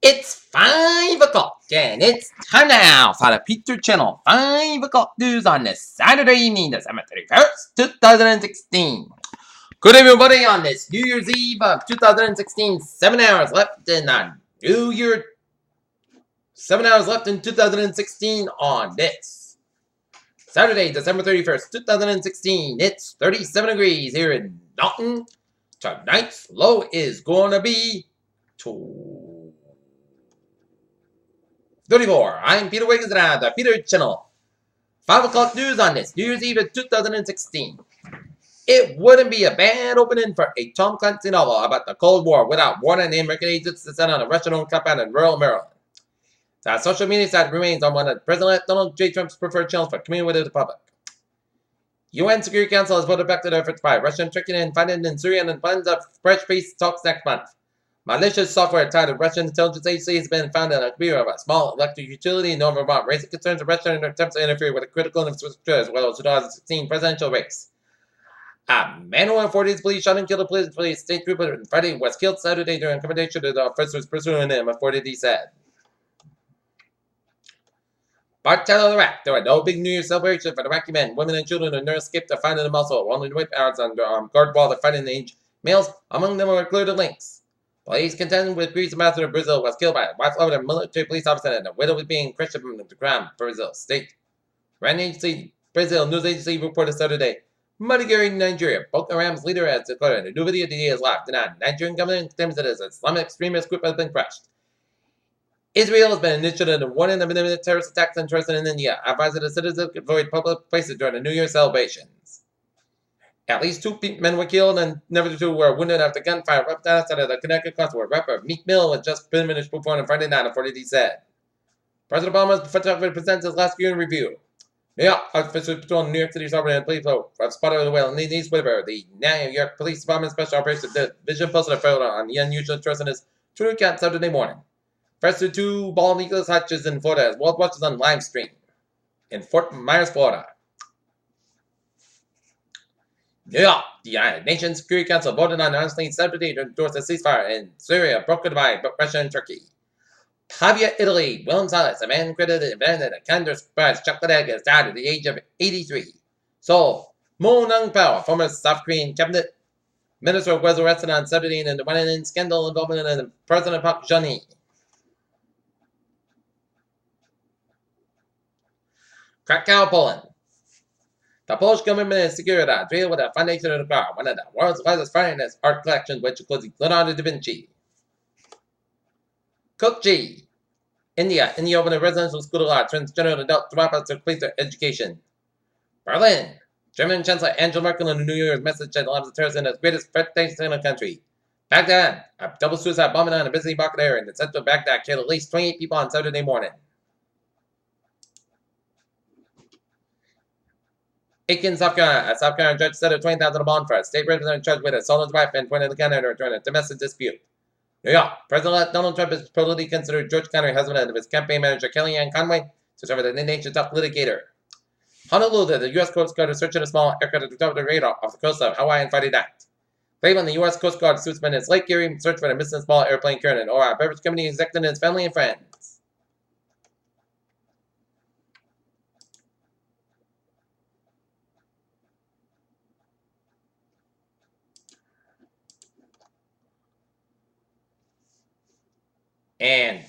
It's 5 o'clock, and it's time now for the Peter Channel 5 o'clock news on this Saturday evening, December 31st, 2016. Good everybody on this New Year's Eve of 2016, 7 hours left in New Year. 7 hours left in 2016 on this Saturday, December 31st, 2016. It's 37 degrees here in Dalton. Tonight's low is going to be 34. I'm Peter Wiggins and I'm the Peter Channel. 5 o'clock news on this New Year's Eve of 2016. It wouldn't be a bad opening for a Tom Clancy novel about the Cold War without warning the American agents to send on a Russian-owned compound in rural Maryland. The social media site remains on one of President Donald J. Trump's preferred channels for communicating with the public. UN Security Council has voted back to the efforts by Russia, Turkey, and fighting in Syria and plans of fresh peace talks next month. Malicious software tied to Russian intelligence agency has been found in a computer of a small electric utility in Northern Vermont, raising concerns of Russia and attempts to interfere with a critical infrastructure as well as the 2016 presidential race. A man who in 40s police shot and killed a police state trooper Friday was killed Saturday during a confrontation to the officers pursuing him, authorities said. Part-time of Iraq. There were no big New Year's celebration for the Iraqi men, women, and children who never escaped to find them also. Only the white hours on guard while the fighting age. Males, among them, were clear to links. Police contending with Greece ambassador Brazil was killed by a white a military police officer, and a widow was being questioned from the ground. Brazil state. Iran agency, Brazil news agency reported Saturday. Madigari, Nigeria. Boko Haram's leader has declared in a new video today is live. Denied. Nigerian government claims that an Islamic extremist group has been crushed. Israel has been initiated in warning of imminent terrorist attacks in Turkey and India, advising the citizens to avoid public places during the New Year celebrations. At least 2 men were killed and another 2 were wounded after gunfire erupted outside of the Connecticut crossing where rapper Meek Mill was just finished performing on Friday night, authorities said. President Obama's photographer presents his last year in review. New York officers patrolling New York City's Harvard and police have spotted the whale in East River. The New York Police Department Special Operations Division posted a photo on the unusual interest in his Twitter account Saturday morning. First to 2 bald eagles hatches in Florida as world watches on live stream in Fort Myers, Florida. New York, the United Nations Security Council voted on Wednesday Saturday to endorse a ceasefire in Syria brokered by Russia and Turkey. Pavia, Italy. Willem Salas, a man credited invented a Kinder Surprise chocolate egg, has died at the age of 83. Seoul, Moon Nung-pao, former South Korean cabinet minister, was arrested on Saturday in the one-in scandal involving President Park Geun-hye. Krakow, Poland. The Polish government is secured a deal with the foundation of the car, one of the world's largest finest art collections, which includes Leonardo da Vinci. Kochi, India. India opened a residential school to allow transgender adult dropouts to complete their education. Berlin. German Chancellor Angela Merkel in a New Year's message said the terrorists in the greatest threat in the country. Baghdad. A double suicide bombing on a busy market area in the center of Baghdad killed at least 28 people on Saturday morning. Aiken, South Carolina. A South Carolina judge set a $20,000 bond for a state representative charged with assaulting his wife and pointing the gun at her during a domestic dispute. New York. President-elect Donald Trump is reportedly considered George Connery, husband of his campaign manager Kellyanne Conway, to serve as the nation's top litigator. Honolulu. The U.S. Coast Guard is searching a small aircraft at the top of the radar off the coast of Hawaii on Friday night. Cleveland. The U.S. Coast Guard suspended its Lake Erie search for the missing small airplane carrying or a beverage company executive and his family and friends. And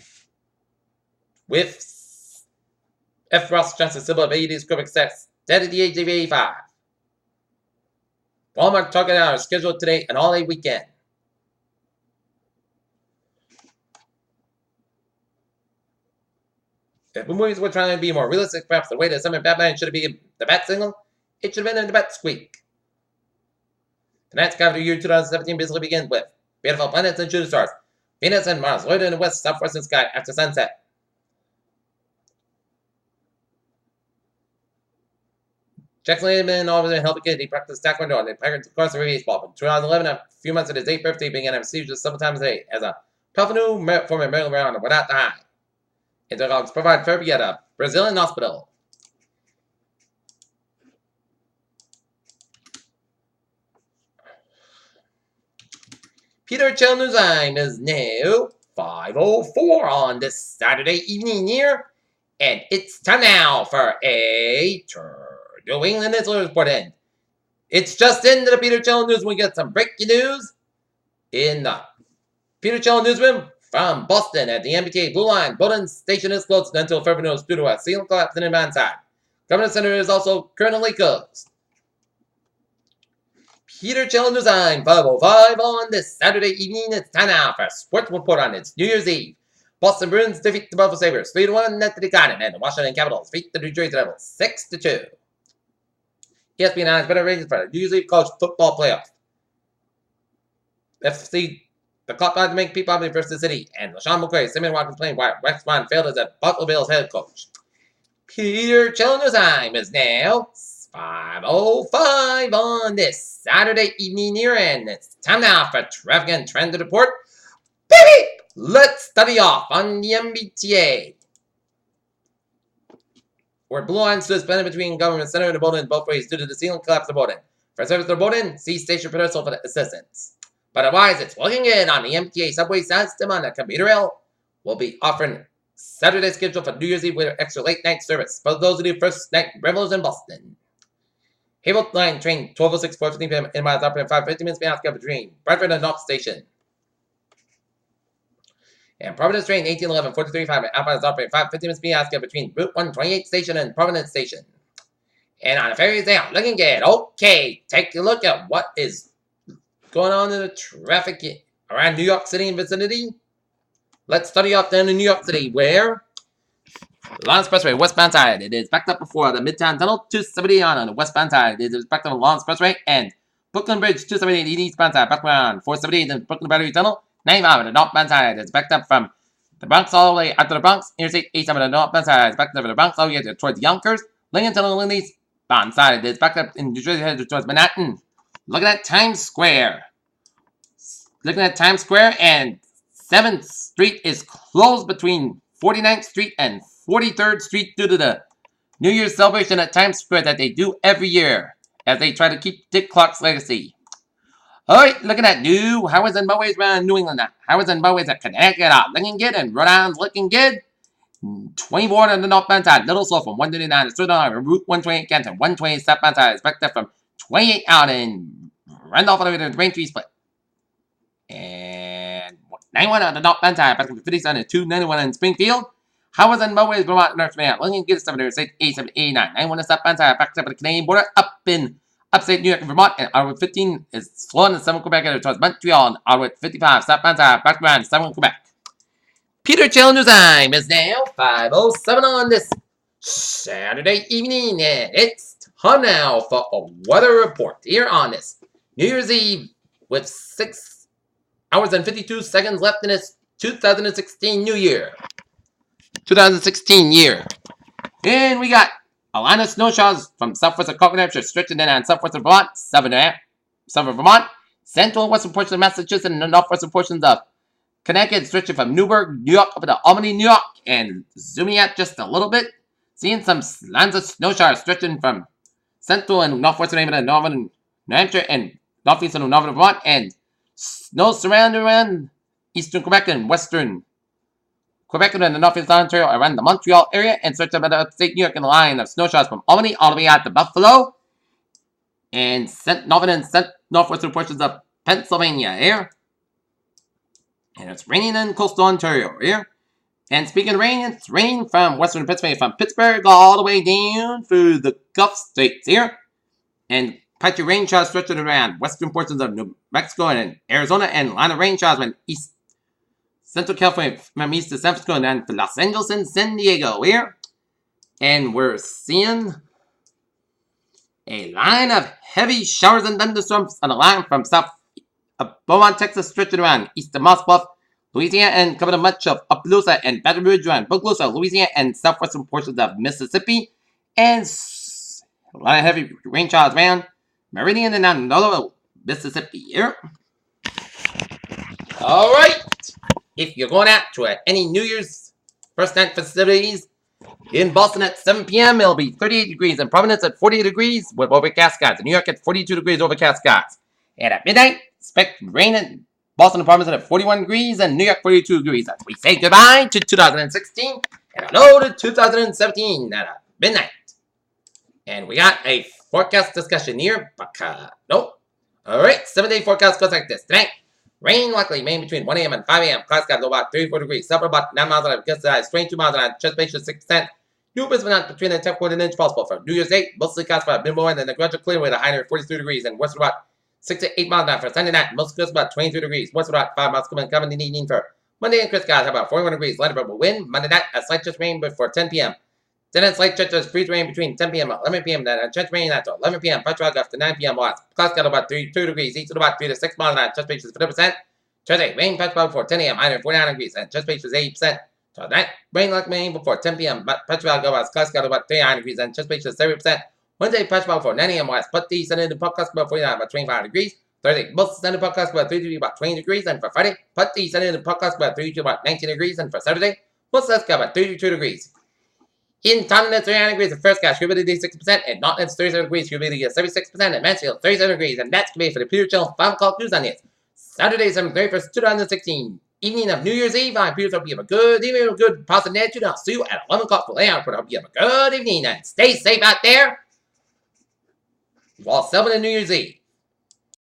with F. Ross Johnson, symbol of 80s criminal sex, dead at the age of 85. Walmart Target hours scheduled today and all-day weekend. If the movies were trying to be more realistic, perhaps the way to summon Batman should be the bat signal, it should have been in the bat squeak. Tonight's calendar year 2017 basically begins with beautiful planets and shooting stars. Venus and Mars loiter in the west southwestern sky after sunset. Jackson Aitken officer helped kid he practiced taekwondo and they practiced cross baseball. From 2011, a few months of his 8th birthday, began to receive just several times a day as a Pelfanu former Maryland round without the high. Interdogs provide therapy at a Brazilian hospital. Peter Channel News Time is now 5 5:04 on this Saturday evening here. And it's time now for a New England Insular Report in. It's just into the Peter Cello News. We get some breaking news in the Peter Cello Newsroom from Boston at the MBTA Blue Line. Bowdoin Station is closed until further notice due to a ceiling collapse in the man side. Government Center is also currently closed. Peter Cello News Time, 5:05 on this Saturday evening. It's time now for a sports report on its New Year's Eve. Boston Bruins defeat the Buffalo Sabres 3-1 at the Garden, and the Washington Capitals defeat the New Jersey Devils 6-2. ESPN has better ratings for the New Year's Eve college football playoff. FC, the clock line to make people happy versus the city, and LaShawn McCoy, Simeon Watkins playing why Rex Ryan failed as a Buffalo Bills head coach. Peter Cello News Time is now 5:05 on this Saturday evening here, and it's time now for traffic and trend report. Baby! Let's study off on the MBTA, where Blue Line stood suspended between Government Center and Bowdoin both ways due to the ceiling collapse of Bowdoin. For service to Bowdoin, see Station Petersel for assistance. But otherwise, it's looking good on the MTA subway system on the commuter rail. We'll be offering Saturday schedule for New Year's Eve with extra late night service for those who do first night revelers in Boston. Havel Line train 12:06, 4:15 p.m. in miles operating 5:50 minutes behind between Bradford and North Station. And Providence train 1811, 4:35 outbound is operating 5:50 minutes behind between Route 128 Station and Providence Station. And on the ferries down, looking good. Okay, take a look at what is going on in the traffic around New York City and vicinity. Let's study off down in New York City, where Long Expressway, westbound side, it is backed up before the Midtown Tunnel, 270 on the westbound side. It is backed up on Long Expressway, and Brooklyn Bridge, 278 eastbound side, back around 478 in Brooklyn Battery Tunnel, 95 on the northbound side. It's backed up from the Bronx all the way out to the Bronx. Interstate 87 on the northbound side. It's backed up from the Bronx all the way towards Yonkers. Lincoln Tunnel on the eastbound side. It's backed up in New Jersey headed towards Manhattan. Look at that Times Square. Looking at Times Square, and 7th Street is closed between 49th Street and 43rd Street due to the New Year's celebration at Times Square that they do every year as they try to keep Dick Clark's legacy. Alright, looking at new highways and byways around New England. Highways and byways at Connecticut are looking good, and Rhode Island's looking good. 24 on the northbound side, little slow from 139 to Southern Highway, Route 128 Canton, 120 southbound side is backed up from 28 out in Randolph all the way to the Braintree split. And 91 on the northbound side, back to 57 and 291 in Springfield. Highways and byways, Vermont, North Vermont, looking good, 706, 87, 89. 91 on the southbound side, back to the Canadian border, up in upstate New York and Vermont, and Route 15 is slow on the 7 Quebec and towards Montreal, and Route 55, southbound side, back around 7 Quebec. Peter Cello News Time is now 5:07 on this Saturday evening, and it's time now for a weather report here on this New Year's Eve with 6 hours and 52 seconds left in this 2016 New Year. 2016 year. And we got a line of snow showers from southwest of New Hampshire, stretching in on southwest of Vermont, southern Vermont, central and western portions of Massachusetts, and the northwestern portions of Connecticut, stretching from Newburgh, New York, up to Albany, New York, and zooming out just a little bit, seeing some lines of snow showers stretching from central and northwestern New England, northern New Hampshire, and northeastern and northern Vermont, and snow surrounding around eastern Quebec and western Quebec and the northeast Ontario around the Montreal area, and stretch up at upstate New York in a line of snow showers from Albany all the way out to Buffalo, and northern and northwestern portions of Pennsylvania here. And it's raining in coastal Ontario here. And speaking of rain, it's raining from western Pennsylvania, from Pittsburgh all the way down through the Gulf states here. And patchy rain showers stretching around western portions of New Mexico and Arizona, and line of rain showers from Central California, from east to San Francisco, and then to Los Angeles and San Diego here. And we're seeing a line of heavy showers and thunderstorms on the line from south of Beaumont, Texas, stretching around east of Moss Bluff, Louisiana, and covering much of Opelousas and Baton Rouge around Bogalusa, Louisiana, and southwestern portions of Mississippi. And a line of heavy rain showers around Meridian and another Mississippi here. Alright! If you're going out to any New Year's first night festivities in Boston at 7 p.m., it'll be 38 degrees. In Providence at 48 degrees with overcast skies. In New York at 42 degrees overcast skies. And at midnight, expect rain and Boston Apartments at 41 degrees, and New York 42 degrees. As we say goodbye to 2016 and hello to 2017 at midnight. And we got a forecast discussion here. Nope. Alright, 7-day forecast goes like this. Tonight, rain likely mainly between 1 a.m. and 5 a.m. Clouds got low about 34 degrees. Upper about 9 miles an hour. Gust size 22 miles an hour. Chest ratio 6%. New Brisbane between a 10 and inch possible for New Year's Day. Mostly clouds for a minimal and then a gradual clear with a high near 43 degrees. And west about 6 to 8 miles an hour for Sunday night. Most clouds about 23 degrees. West about 5 miles coming in the evening for Monday and Chris guys about 41 degrees. Light above wind. Monday night, a slight just rain before 10 p.m. Then a slight chance of freeze rain between 10 p.m. and 11 p.m. Then a chance rain after 11 p.m. Fresh fog after 9 p.m. Lots. Clouds got about 2 degrees. East at about 3 to 6 miles an hour. Chest ratio is 50%. Tuesday, rain fresh fog before 10 a.m. High near 49 degrees. And chest ratio is 80%. Tonight, rain like rain before 10 p.m. But fresh fog over. Clouds got about 39 degrees. And chest ratio is 70%. Wednesday, fresh fog before 9 a.m. West. Put the sun in the podcast about 49 about 25 degrees. Thursday, most sun in the podcast about 33 about 20 degrees. And for Friday, put the sun in the podcast about 32 about 19 degrees. And for Saturday, most sun about 32 degrees. In Taunton, it's 39 degrees at first gas, humidity 60%, and Naughton, it's 37 degrees, humidity is 76%, and Mansfield, 37 degrees, and that's going to be for the Peter Chill Final Call News on this. Saturday, December 31st, 2016, evening of New Year's Eve. I'm Peter, hope you have a good evening, a good positive attitude. I'll see you at 11 o'clock for layout, but I hope you have a good evening, and stay safe out there while celebrating New Year's Eve.